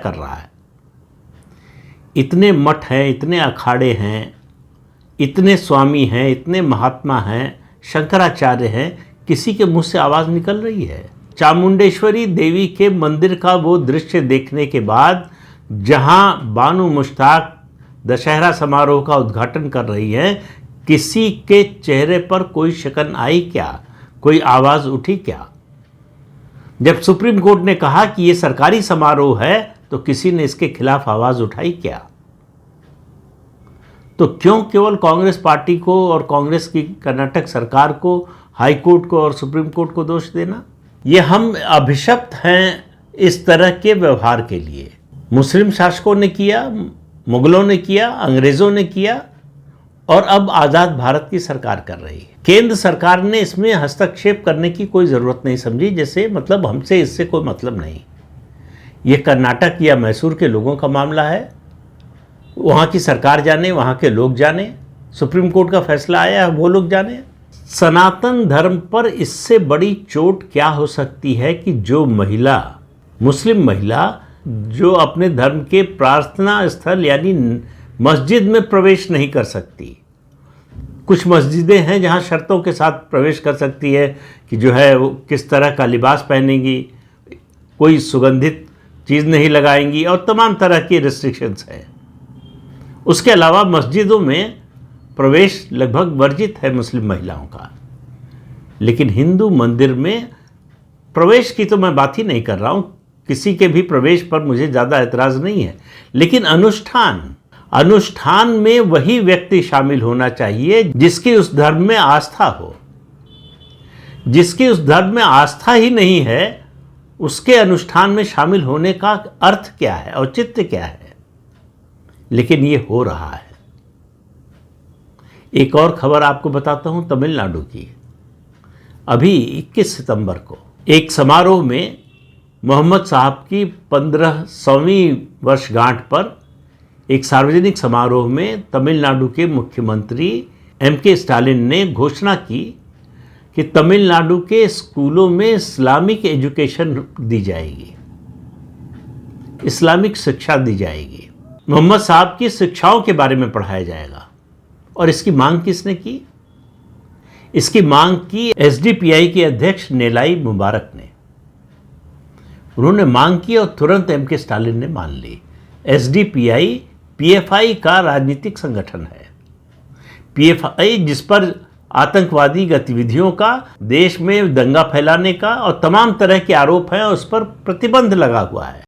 कर रहा है। इतने मठ हैं, इतने अखाड़े हैं, इतने स्वामी हैं, इतने महात्मा हैं, शंकराचार्य हैं, किसी के मुंह से आवाज़ निकल रही है? चामुंडेश्वरी देवी के मंदिर का वो दृश्य देखने के बाद जहां बानू मुश्ताक दशहरा समारोह का उद्घाटन कर रही हैं, किसी के चेहरे पर कोई शिकन आई क्या? कोई आवाज़ उठी क्या? जब सुप्रीम कोर्ट ने कहा कि ये सरकारी समारोह है तो किसी ने इसके खिलाफ आवाज़ उठाई क्या? तो क्यों केवल कांग्रेस पार्टी को और कांग्रेस की कर्नाटक सरकार को, हाई कोर्ट को और सुप्रीम कोर्ट को दोष देना? ये हम अभिशप्त हैं इस तरह के व्यवहार के लिए। मुस्लिम शासकों ने किया, मुगलों ने किया, अंग्रेज़ों ने किया और अब आज़ाद भारत की सरकार कर रही है। केंद्र सरकार ने इसमें हस्तक्षेप करने की कोई ज़रूरत नहीं समझी, जैसे मतलब हमसे इससे कोई मतलब नहीं। ये कर्नाटक या मैसूर के लोगों का मामला है, वहाँ की सरकार जाने, वहाँ के लोग जाने, सुप्रीम कोर्ट का फैसला आया है वो लोग जाने। सनातन धर्म पर इससे बड़ी चोट क्या हो सकती है कि जो महिला, मुस्लिम महिला, जो अपने धर्म के प्रार्थना स्थल यानी मस्जिद में प्रवेश नहीं कर सकती। कुछ मस्जिदें हैं जहां शर्तों के साथ प्रवेश कर सकती है कि जो है वो किस तरह का लिबास पहनेंगी, कोई सुगंधित चीज़ नहीं लगाएंगी और तमाम तरह की रिस्ट्रिक्शंस हैं। उसके अलावा मस्जिदों में प्रवेश लगभग वर्जित है मुस्लिम महिलाओं का। लेकिन हिंदू मंदिर में प्रवेश की तो मैं बात ही नहीं कर रहा हूँ, किसी के भी प्रवेश पर मुझे ज़्यादा एतराज़ नहीं है, लेकिन अनुष्ठान में वही व्यक्ति शामिल होना चाहिए जिसकी उस धर्म में आस्था हो। जिसकी उस धर्म में आस्था ही नहीं है, उसके अनुष्ठान में शामिल होने का अर्थ क्या है, औचित्य क्या है? लेकिन ये हो रहा है। एक और खबर आपको बताता हूँ तमिलनाडु की। अभी 21 सितंबर को एक समारोह में मोहम्मद साहब की 1500वीं वर्षगांठ पर एक सार्वजनिक समारोह में तमिलनाडु के मुख्यमंत्री M.K. स्टालिन ने घोषणा की कि तमिलनाडु के स्कूलों में इस्लामिक एजुकेशन दी जाएगी, इस्लामिक शिक्षा दी जाएगी, मोहम्मद साहब की शिक्षाओं के बारे में पढ़ाया जाएगा। और इसकी मांग किसने की? इसकी मांग की SDPI के अध्यक्ष नेलाई मुबारक ने। उन्होंने मांग की और तुरंत M.K. स्टालिन ने मान ली। SDPI PFI का राजनीतिक संगठन है। PFI जिस पर आतंकवादी गतिविधियों का, देश में दंगा फैलाने का और तमाम तरह के आरोप हैं, उस पर प्रतिबंध लगा हुआ है।